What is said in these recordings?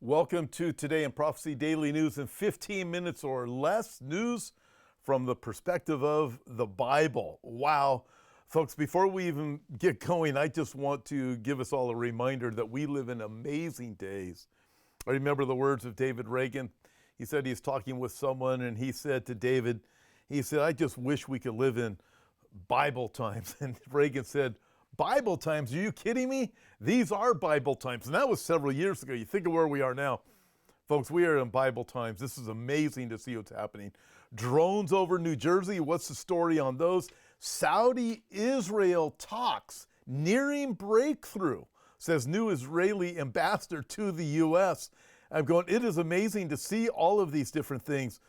Welcome to Today in Prophecy Daily News in 15 minutes or less. News from the perspective of the Bible. Wow. Folks, before we even get going, I just want to give us all a reminder that we live in amazing days. I remember the words of David Reagan. He said he's talking with someone and he said to David, I just wish we could live in Bible times. And Reagan said, Bible times? Are you kidding me? These are Bible times. And that was several years ago. You think of where we are now. Folks, we are in Bible times. This is amazing to see what's happening. Drones over New Jersey. What's the story on those? Saudi-Israel talks nearing breakthrough, says new Israeli ambassador to the U.S. I'm going, it is amazing to see all of these different things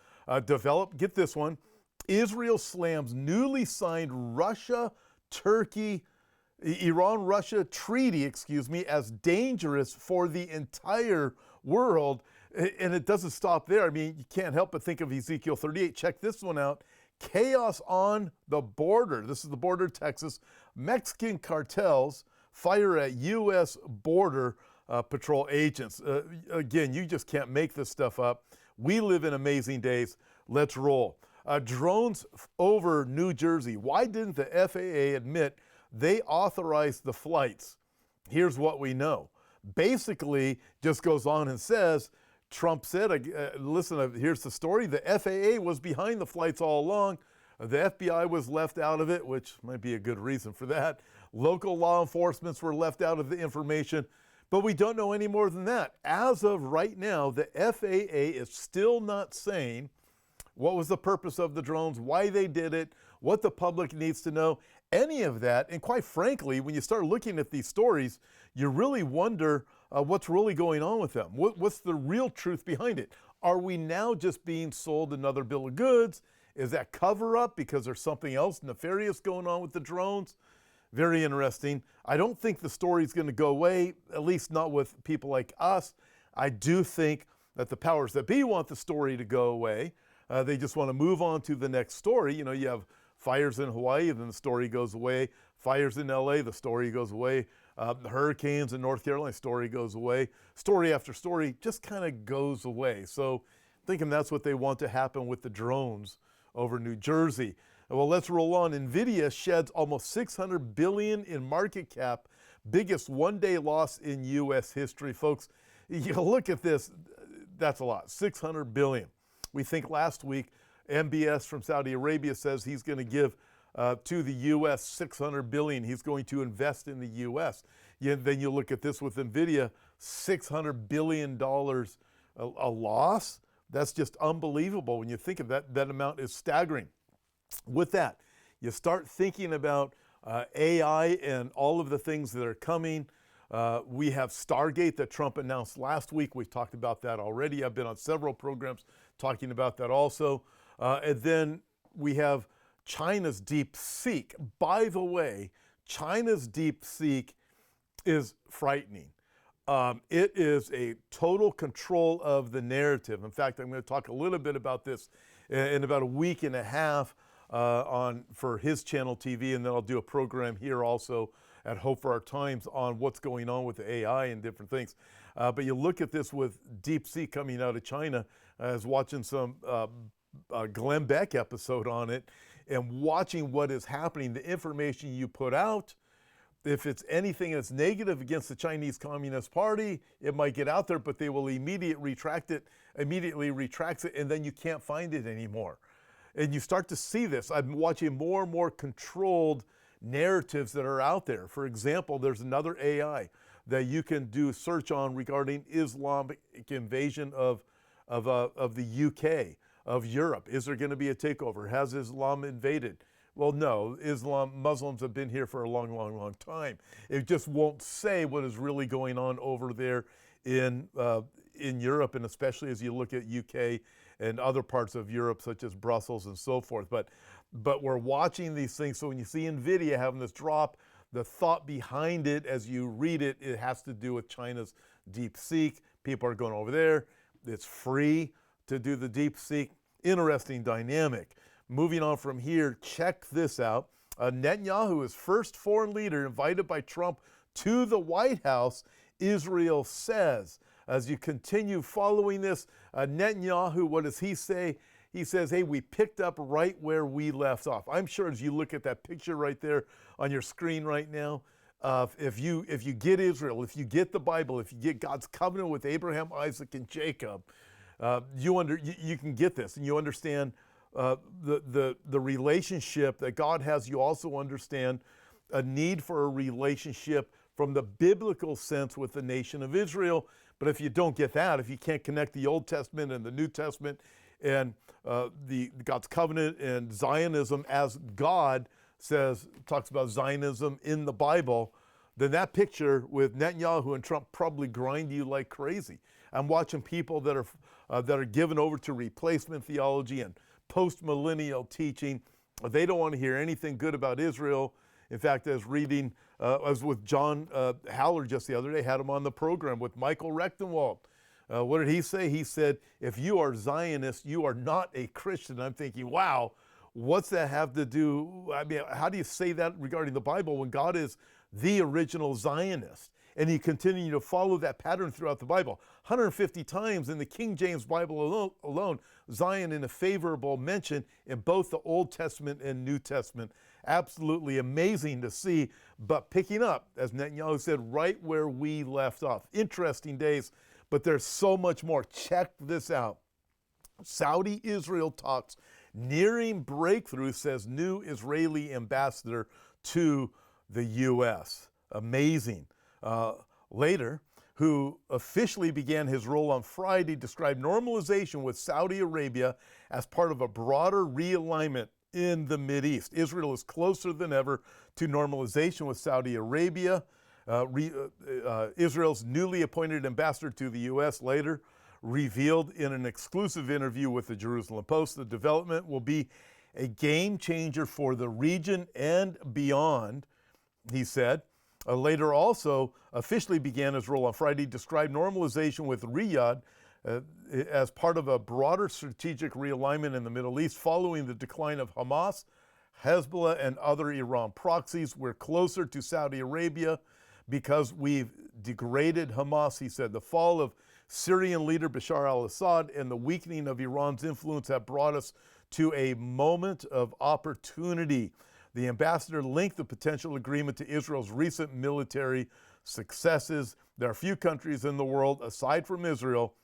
develop. Get this one. Israel slams newly signed Iran-Russia treaty, as dangerous for the entire world. And it doesn't stop there. I mean, you can't help but think of Ezekiel 38. Check this one out. Chaos on the border. This is the border of Texas. Mexican cartels fire at U.S. border patrol agents. Again, you just can't make this stuff up. We live in amazing days. Let's roll. Drones over New Jersey. Why didn't the FAA admit they authorized the flights? Here's what we know. Basically, just goes on and says, Trump said, listen, here's the story. The FAA was behind the flights all along. The FBI was left out of it, which might be a good reason for that. Local law enforcements were left out of the information, but we don't know any more than that. As of right now, the FAA is still not saying what was the purpose of the drones, why they did it, what the public needs to know, any of that. And quite frankly, when you start looking at these stories, you really wonder what's really going on with them. What's the real truth behind it? Are we now just being sold another bill of goods? Is that cover up because there's something else nefarious going on with the drones? Very interesting. I don't think the story is going to go away, at least not with people like us. I do think that the powers that be want the story to go away. They just want to move on to the next story. You know, you have fires in Hawaii, then the story goes away. Fires in LA, the story goes away. The hurricanes in North Carolina, story goes away. Story after story just kind of goes away. So I'm thinking that's what they want to happen with the drones over New Jersey. Well, let's roll on. Nvidia sheds almost $600 billion in market cap, biggest one-day loss in U.S. history. Folks, you look at this, that's a lot, $600 billion. We think last week, MBS from Saudi Arabia says he's going to give to the U.S. $600 billion. He's going to invest in the U.S. Then you look at this with Nvidia, $600 billion a loss. That's just unbelievable. When you think of that, that amount is staggering. With that, you start thinking about AI and all of the things that are coming. We have Stargate that Trump announced last week. We've talked about that already. I've been on several programs talking about that also. And then we have China's DeepSeek. By the way, China's DeepSeek is frightening. It is a total control of the narrative. In fact, I'm going to talk a little bit about this in about a week and a half for his channel TV, and then I'll do a program here also at Hope for Our Times on what's going on with the AI and different things. But you look at this with DeepSeek coming out of China. I was watching some Glenn Beck episode on it and watching what is happening, the information you put out. If it's anything that's negative against the Chinese Communist Party, it might get out there, but they will immediately retract it, and then you can't find it anymore. And you start to see this. I'm watching more and more controlled narratives that are out there. For example, there's another AI that you can do search on regarding Islamic invasion of the UK, of Europe. Is there going to be a takeover? Has Islam invaded? Well, no. Muslims have been here for a long, long, long time. It just won't say what is really going on over there in Europe, and especially as you look at UK and other parts of Europe, such as Brussels and so forth. But we're watching these things. So when you see Nvidia having this drop, the thought behind it as you read it, it has to do with China's DeepSeek. People are going over there. It's free to do the DeepSeek. Interesting dynamic. Moving on from here, check this out. Netanyahu is first foreign leader invited by Trump to the White House Israel says. As you continue following this, Netanyahu, what does he say? He says, hey, we picked up right where we left off. I'm sure as you look at that picture right there on your screen right now, if you get Israel, if you get the Bible, if you get God's covenant with Abraham, Isaac, and Jacob, you can get this, and you understand the relationship that God has. You also understand a need for a relationship from the biblical sense with the nation of Israel. But if you don't get that, if you can't connect the Old Testament and the New Testament and God's covenant and Zionism as God talks about Zionism in the Bible, then that picture with Netanyahu and Trump probably grind you like crazy. I'm watching people that are given over to replacement theology and post-millennial teaching. They don't want to hear anything good about Israel. In fact, I was with John Haller just the other day, had him on the program with Michael Rechtenwald. What did he say? He said, if you are Zionist, you are not a Christian. I'm thinking, wow, what's that have to do? I mean, how do you say that regarding the Bible when God is the original Zionist? And you continue to follow that pattern throughout the Bible. 150 times in the King James Bible alone, Zion in a favorable mention in both the Old Testament and New Testament. Absolutely amazing to see, but picking up, as Netanyahu said, right where we left off. Interesting days, but there's so much more. Check this out. Saudi-Israel talks nearing breakthrough, says new Israeli ambassador to the U.S. Amazing. Later, who officially began his role on Friday, described normalization with Saudi Arabia as part of a broader realignment in the Mideast. Israel is closer than ever to normalization with Saudi Arabia. Israel's newly appointed ambassador to the U.S. later revealed in an exclusive interview with the Jerusalem Post the development will be a game changer for the region and beyond, he said. Later also officially began his role on Friday, described normalization with Riyadh as part of a broader strategic realignment in the Middle East following the decline of Hamas, Hezbollah, and other Iran proxies. We're closer to Saudi Arabia because we've degraded Hamas, he said. The fall of Syrian leader Bashar al-Assad and the weakening of Iran's influence have brought us to a moment of opportunity. The ambassador linked the potential agreement to Israel's recent military successes. There are few countries in the world, aside from Israel,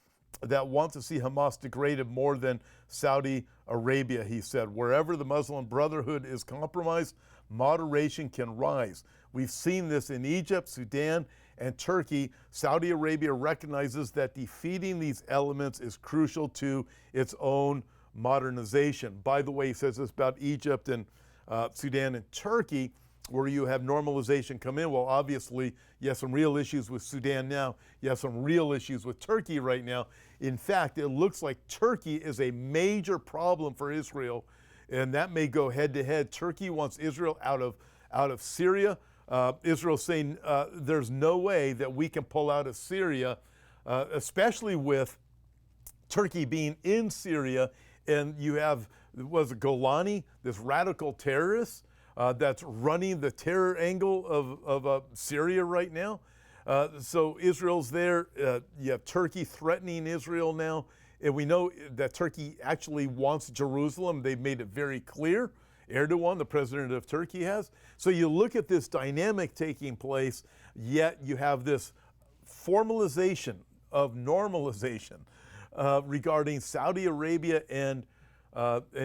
that want to see Hamas degraded more than Saudi Arabia, he said. Wherever the Muslim Brotherhood is compromised, moderation can rise. We've seen this in Egypt, Sudan, and Turkey. Saudi Arabia recognizes that defeating these elements is crucial to its own modernization. By the way, he says this about Egypt and Sudan and Turkey, where you have normalization come in. Well, obviously, you have some real issues with Sudan now. You have some real issues with Turkey right now. In fact, it looks like Turkey is a major problem for Israel, and that may go head to head. Turkey wants Israel out of Syria. Israel's saying there's no way that we can pull out of Syria, especially with Turkey being in Syria, and you have Golani, this radical terrorist that's running the terror angle of Syria right now. So Israel's there. You have Turkey threatening Israel now. And we know that Turkey actually wants Jerusalem. They've made it very clear. Erdogan, the president of Turkey, has. So you look at this dynamic taking place, yet you have this formalization of normalization regarding Saudi Arabia and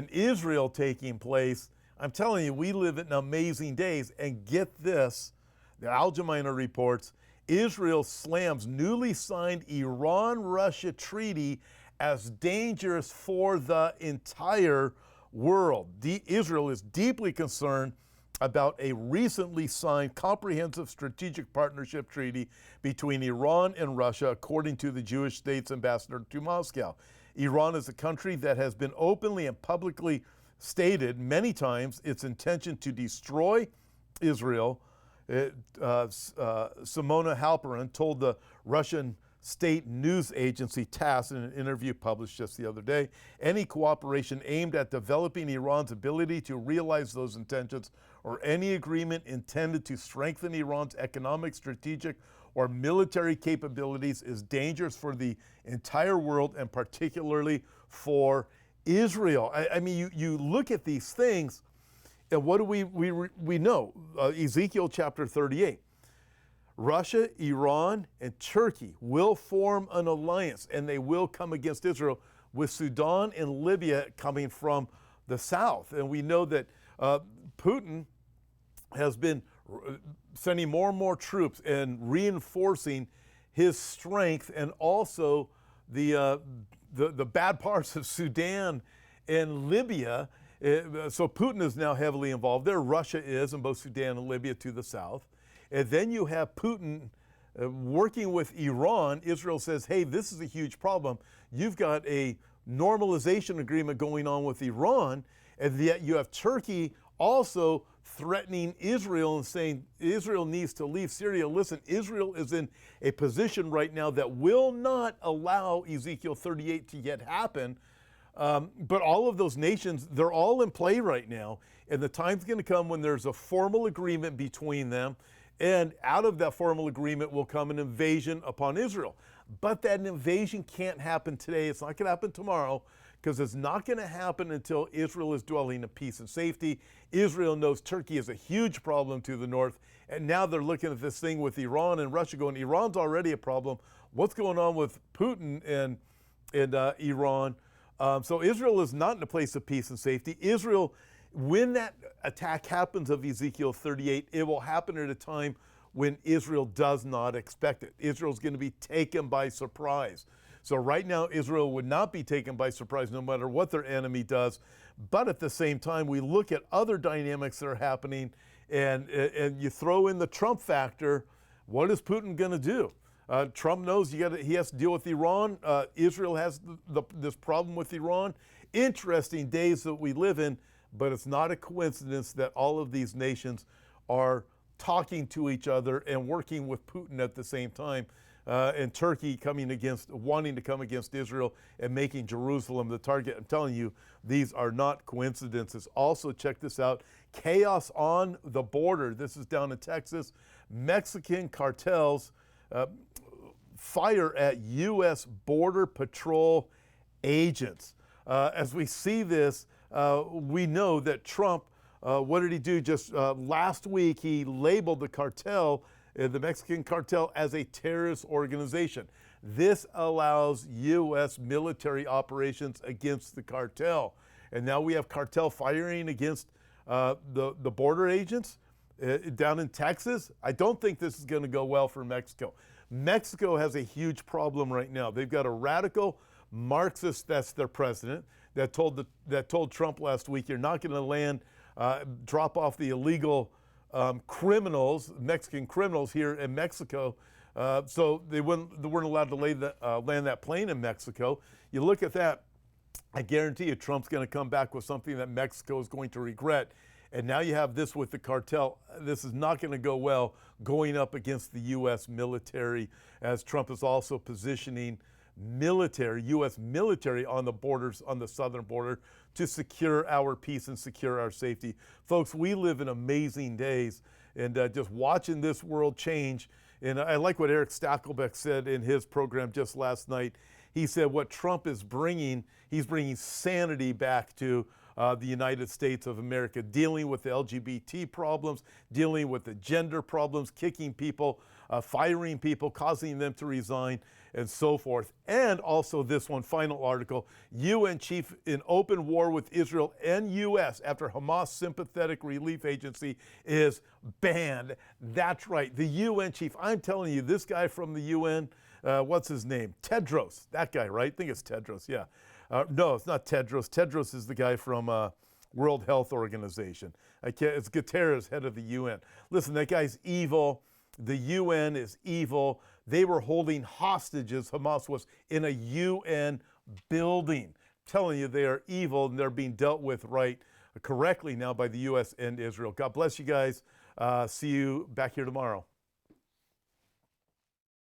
Israel taking place. I'm telling you, we live in amazing days. And get this, the Al Jamaina reports, Israel slams newly signed Iran-Russia treaty as dangerous for the entire world. Israel is deeply concerned about a recently signed comprehensive strategic partnership treaty between Iran and Russia, according to the Jewish state's ambassador to Moscow. Iran is a country that has been openly and publicly stated many times its intention to destroy Israel. Simona Halperin told the Russian state news agency TASS in an interview published just the other day, any cooperation aimed at developing Iran's ability to realize those intentions or any agreement intended to strengthen Iran's economic, strategic, or military capabilities is dangerous for the entire world and particularly for Israel. I mean, you look at these things, and what do we know? Ezekiel chapter 38. Russia, Iran, and Turkey will form an alliance, and they will come against Israel, with Sudan and Libya coming from the south. And we know that Putin has been sending more and more troops and reinforcing his strength, and also the bad parts of Sudan and Libya. So Putin is now heavily involved there. Russia is, in both Sudan and Libya to the south. And then you have Putin working with Iran. Israel says, hey, this is a huge problem. You've got a normalization agreement going on with Iran, and yet you have Turkey also threatening Israel and saying Israel needs to leave Syria. Listen, Israel is in a position right now that will not allow Ezekiel 38 to yet happen. But all of those nations, they're all in play right now. And the time's going to come when there's a formal agreement between them. And out of that formal agreement will come an invasion upon Israel. But that invasion can't happen today. It's not going to happen tomorrow, because it's not going to happen until Israel is dwelling in peace and safety. Israel knows Turkey is a huge problem to the north. And now they're looking at this thing with Iran and Russia going, Iran's already a problem. What's going on with Putin and Iran? So Israel is not in a place of peace and safety. Israel, when that attack happens of Ezekiel 38, it will happen at a time when Israel does not expect it. Israel's going to be taken by surprise. So right now, Israel would not be taken by surprise no matter what their enemy does. But at the same time, we look at other dynamics that are happening, and you throw in the Trump factor. What is Putin going to do? Trump knows he has to deal with Iran. Israel has this problem with Iran. Interesting days that we live in, but it's not a coincidence that all of these nations are talking to each other and working with Putin at the same time. And Turkey wanting to come against Israel and making Jerusalem the target. I'm telling you, these are not coincidences. Also, check this out. Chaos on the border. This is down in Texas. Mexican cartels fire at U.S. Border Patrol agents. As we see this, we know that Trump, what did he do? Just last week, he labeled the cartel, the Mexican cartel, as a terrorist organization. This allows U.S. military operations against the cartel. And now we have cartel firing against the border agents down in Texas. I don't think this is going to go well for Mexico. Mexico has a huge problem right now. They've got a radical Marxist, that's their president, that told Trump last week, you're not going to drop off the illegal criminals, Mexican criminals here in Mexico. So they weren't allowed to land that plane in Mexico. You look at that, I guarantee you Trump's going to come back with something that Mexico is going to regret. And now you have this with the cartel. This is not going to go well going up against the U.S. military, as Trump is also positioning U.S. military on the borders, on the southern border, to secure our peace and secure our safety. Folks, we live in amazing days, and just watching this world change. And I like what Eric Stakelbeck said in his program just last night. He said what Trump is bringing, he's bringing sanity back to the United States of America, dealing with the LGBT problems, dealing with the gender problems, kicking people, firing people, causing them to resign, and so forth. And also this one final article, UN chief in open war with Israel and U.S. after Hamas sympathetic relief agency is banned. That's right, the UN chief. I'm telling you, this guy from the UN, what's his name? Tedros, that guy, right? I think it's Tedros, yeah. No, it's not Tedros. Tedros is the guy from World Health Organization. It's Guterres, head of the UN. Listen, that guy's evil. The UN is evil. They were holding hostages, Hamas was, in a UN building. I'm telling you, they are evil, and they're being dealt with correctly now by the U.S. and Israel. God bless you guys. See you back here tomorrow.